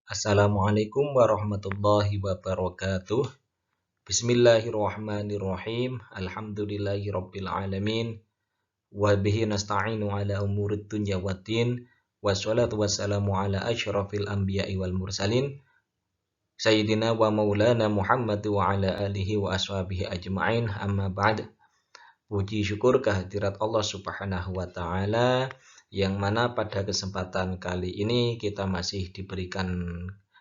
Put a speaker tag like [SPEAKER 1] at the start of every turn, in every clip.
[SPEAKER 1] Assalamualaikum warahmatullahi wabarakatuh. Bismillahirrahmanirrahim. Alhamdulillahirabbil alamin. Wa bihi nasta'inu ala umurid dunya waddin. Wassalatu wassalamu ala asyrafil anbiya'i wal mursalin. Sayyidina wa maulana Muhammad wa ala alihi wa ashabihi ajma'in. Amma ba'd. Puji syukur kehadirat Allah Subhanahu wa taala, yang mana pada kesempatan kali ini kita masih diberikan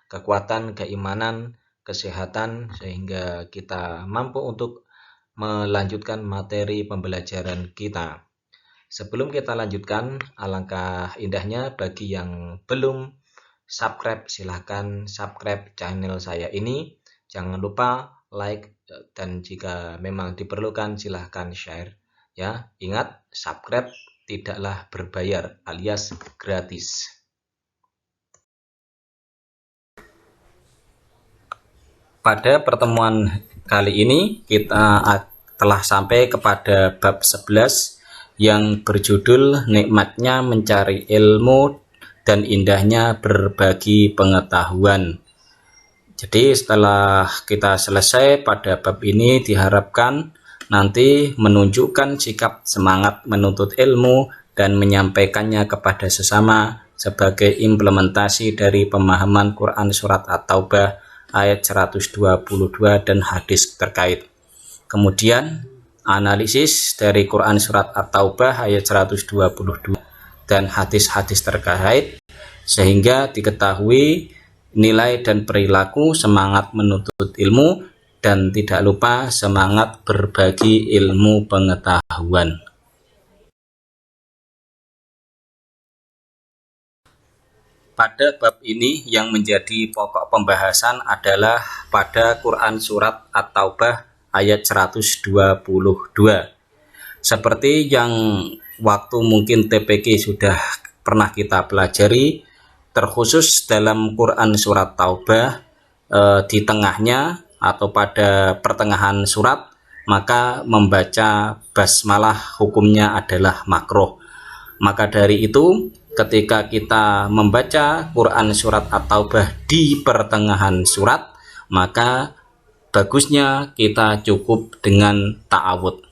[SPEAKER 1] kekuatan, keimanan, kesehatan, sehingga kita mampu untuk melanjutkan materi pembelajaran kita. Sebelum kita lanjutkan, alangkah indahnya bagi yang belum subscribe, silahkan subscribe channel saya ini. Jangan lupa like, dan jika memang diperlukan silahkan share ya. Ingat, subscribe tidaklah berbayar alias gratis. Pada pertemuan kali ini kita telah sampai kepada bab 11 yang berjudul nikmatnya mencari ilmu dan indahnya berbagi pengetahuan. Jadi setelah kita selesai pada bab ini, diharapkan nanti menunjukkan sikap semangat menuntut ilmu dan menyampaikannya kepada sesama sebagai implementasi dari pemahaman Quran Surat At-Taubah ayat 122 dan hadis terkait. Kemudian analisis dari Quran Surat At-Taubah ayat 122 dan hadis-hadis terkait, sehingga diketahui nilai dan perilaku semangat menuntut ilmu, dan tidak lupa semangat berbagi ilmu pengetahuan. Pada bab ini yang menjadi pokok pembahasan adalah pada Quran Surat At-Taubah ayat 122. Seperti yang waktu mungkin TPK sudah pernah kita pelajari, terkhusus dalam Quran Surat Taubah di tengahnya atau pada pertengahan surat, maka membaca basmalah hukumnya adalah makruh. Maka dari itu, ketika kita membaca Quran Surat At-Taubah di pertengahan surat, maka bagusnya kita cukup dengan ta'awud.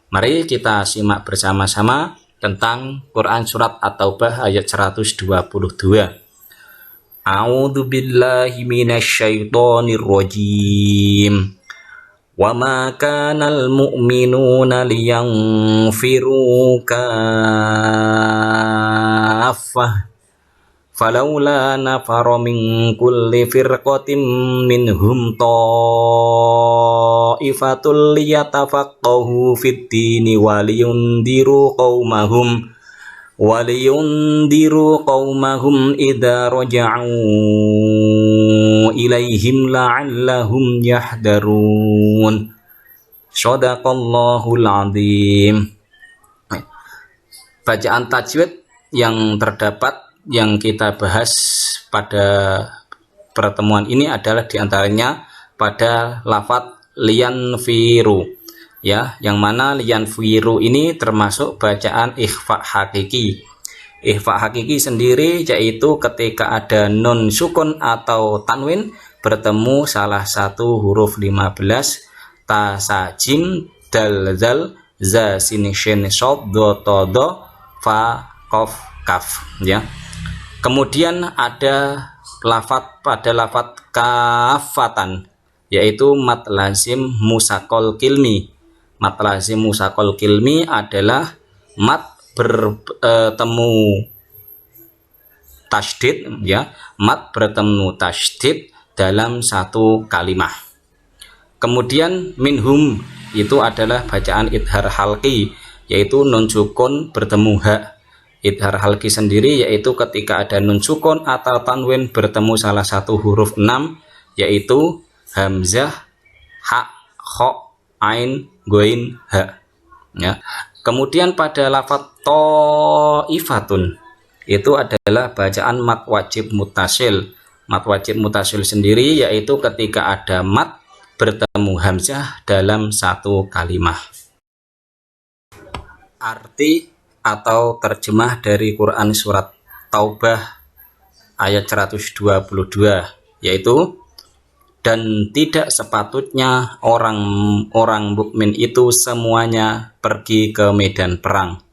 [SPEAKER 1] Mari kita simak bersama-sama tentang Quran Surat At-Taubah ayat 122. A'udzu billahi minasyaitonir rajim. Wa ma kanal mu'minuna liyanfiru kaffah falawla nafara min kulli firqatin minhum ta'ifatul liyatafaqahu fid dini waliyundiru qaumahum idza raja'u ilaihim la'allahum yahdarun. Shadaqallahul azim. Bacaan tajwid yang terdapat yang kita bahas pada pertemuan ini adalah diantaranya pada lafadz liyanfiru, ya, yang mana liyanfiru ini termasuk bacaan ikhfa hakiki. Ikhfa hakiki sendiri yaitu ketika ada nun sukun atau tanwin bertemu salah satu huruf 15, ta sa jim dal zal za sin shin shad do to do fa qaf kaf, ya. Kemudian ada pada lafadz kafatan, yaitu mat lazim musakol kilmi. Mat lazim musakol kilmi adalah mat bertemu tasydid, ya, mat bertemu tasydid dalam satu kalimah. Kemudian minhum itu adalah bacaan idhar halqi, yaitu nun sukun bertemu ha. Idhar halqi sendiri yaitu ketika ada nun sukun atau tanwin bertemu salah satu huruf 6, yaitu hamzah, ha, kha, ain, goin, ha, ya. Kemudian pada lafadz ta'ifatun itu adalah bacaan mat wajib mutasil. Mat wajib mutasil sendiri yaitu ketika ada mat bertemu hamzah dalam satu kalimah. Arti atau terjemah dari Quran Surat Taubah
[SPEAKER 2] ayat 122, yaitu dan tidak sepatutnya orang-orang mukmin itu semuanya pergi ke medan perang.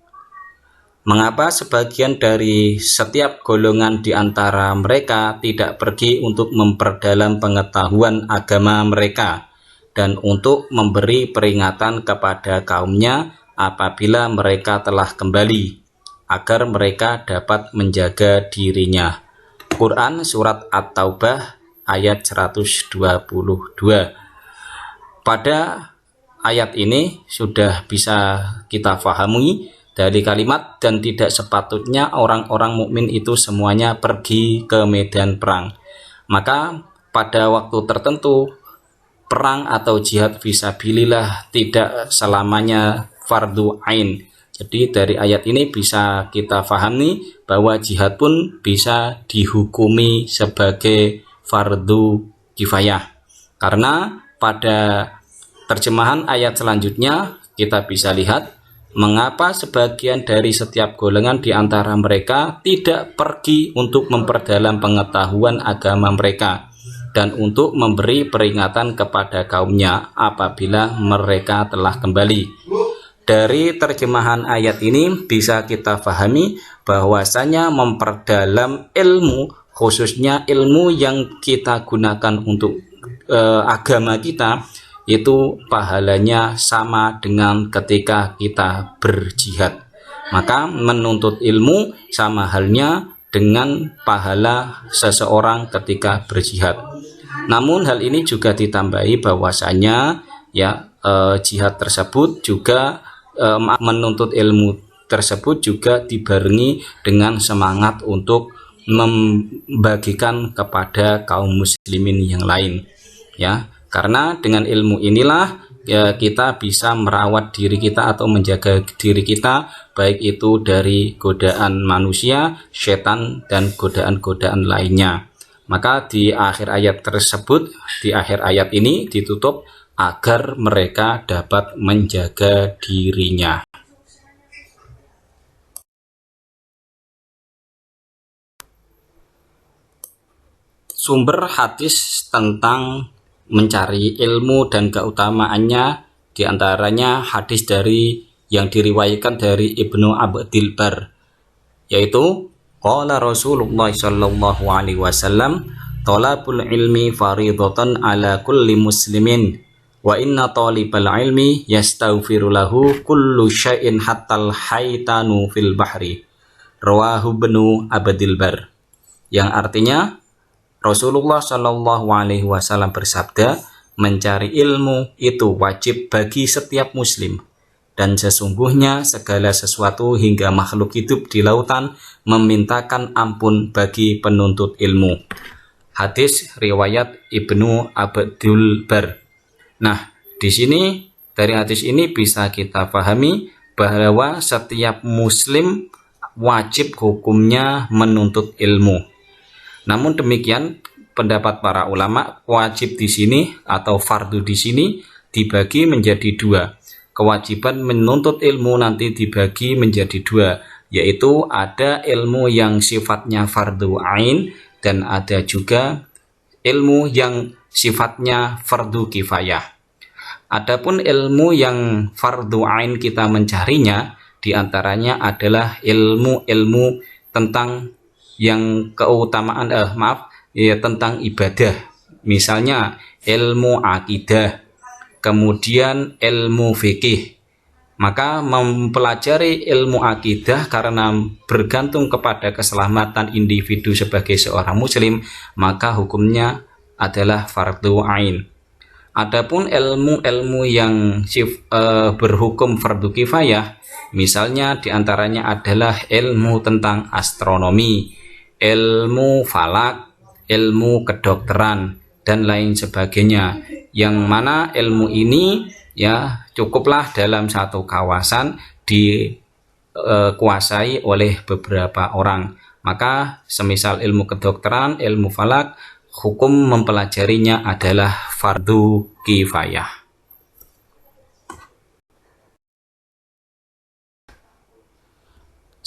[SPEAKER 2] Mengapa sebagian dari setiap golongan di antara mereka tidak pergi untuk memperdalam pengetahuan agama mereka dan untuk memberi peringatan kepada kaumnya apabila mereka telah kembali, agar mereka dapat menjaga dirinya. Quran Surat At-Taubah ayat 122. Pada ayat ini sudah bisa kita pahami dari kalimat dan tidak sepatutnya orang-orang mukmin itu semuanya pergi ke medan perang. Maka pada waktu tertentu perang atau jihad fisabilillah tidak selamanya fardu ain. Jadi dari ayat ini bisa kita pahami bahwa jihad pun bisa dihukumi sebagai fardu kifayah. Karena pada terjemahan ayat selanjutnya kita bisa lihat mengapa sebagian dari setiap golongan di antara mereka tidak pergi untuk memperdalam pengetahuan agama mereka dan untuk memberi peringatan kepada kaumnya apabila mereka telah kembali. Dari terjemahan ayat ini bisa kita pahami bahwasanya memperdalam ilmu, khususnya ilmu yang kita gunakan untuk agama kita, itu pahalanya sama dengan ketika kita berjihad. Maka menuntut ilmu sama halnya dengan pahala seseorang ketika berjihad. Namun hal ini juga ditambahi bahwasanya jihad tersebut juga menuntut ilmu tersebut juga dibarengi dengan semangat untuk membagikan kepada kaum muslimin yang lain, ya. Karena dengan ilmu inilah kita bisa merawat diri kita atau menjaga diri kita, baik itu dari godaan manusia, setan, dan godaan-godaan lainnya. Maka di akhir ayat tersebut, di akhir ayat ini ditutup agar mereka dapat menjaga dirinya. Sumber hadis tentang mencari ilmu dan keutamaannya diantaranya hadis yang diriwayatkan dari Ibnu Abdil Bar, yaitu qala Rasulullah sallallahu alaihi wasallam talabul ilmi faridatan ala kulli muslimin wa inna talibal ilmi yastaghfiru lahu kullu syai'in hattal haitanu fil bahri, rawahu Ibnu Abdil Bar. Yang artinya Rasulullah Shallallahu alaihi wasallam bersabda, mencari ilmu itu wajib bagi setiap muslim, dan sesungguhnya segala sesuatu hingga makhluk hidup di lautan memintakan ampun bagi penuntut ilmu. Hadis riwayat Ibnu Abdul Bar. Nah, di sini dari hadis ini bisa kita pahami bahwa setiap muslim wajib hukumnya menuntut ilmu. Namun demikian, pendapat para ulama, wajib di sini atau fardu di sini dibagi menjadi dua. Kewajiban menuntut ilmu nanti dibagi menjadi dua, yaitu ada ilmu yang sifatnya fardu ain dan ada juga ilmu yang sifatnya fardu kifayah. Adapun ilmu yang fardu ain kita mencarinya diantaranya adalah ilmu-ilmu tentang yang keutamaan tentang ibadah. Misalnya ilmu akidah, kemudian ilmu fikih. Maka mempelajari ilmu akidah karena bergantung kepada keselamatan individu sebagai seorang muslim, maka hukumnya adalah fardu ain. Adapun ilmu-ilmu yang berhukum fardu kifayah, misalnya diantaranya adalah ilmu tentang astronomi, ilmu falak, ilmu kedokteran, dan lain sebagainya. Yang mana ilmu ini cukuplah dalam satu kawasan dikuasai oleh beberapa orang. Maka semisal ilmu kedokteran, ilmu falak, hukum mempelajarinya adalah fardu kifayah.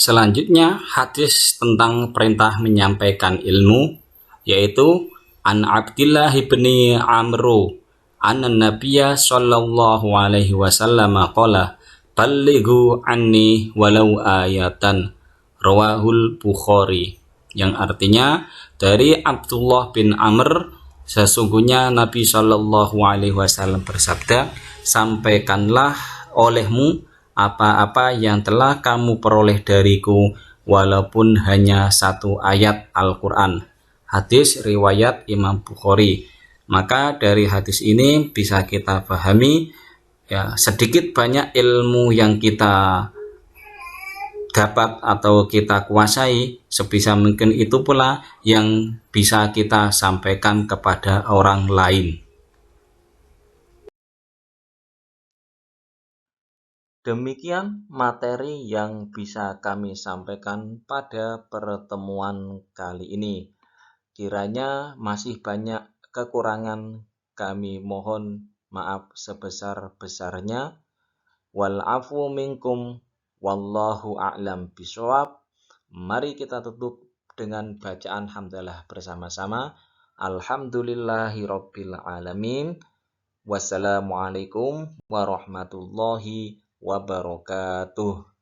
[SPEAKER 2] Selanjutnya hadis tentang perintah menyampaikan ilmu, yaitu an Abdillah ibni Amru anna Nabiyya sallallahu alaihi wasallam qala ballighu anni walau ayatan, rawahul Bukhari, yang artinya dari Abdullah bin Amr, sesungguhnya Nabi sallallahu alaihi wasallam bersabda, sampaikanlah olehmu apa-apa yang telah kamu peroleh dariku walaupun hanya satu ayat Al-Quran. Hadis riwayat Imam Bukhari. Maka dari hadis ini bisa kita pahami ya, sedikit banyak ilmu yang kita dapat atau kita kuasai, sebisa mungkin itu pula yang bisa kita sampaikan kepada orang lain.
[SPEAKER 1] Demikian materi yang bisa kami sampaikan pada pertemuan kali ini. Kiranya masih banyak kekurangan, kami mohon maaf sebesar-besarnya. Wal afu minkum wallahu a'lam bishawab. Mari kita tutup dengan bacaan hamdalah bersama-sama. Alhamdulillahirabbil alamin. Wassalamualaikum warahmatullahi wabarakatuh.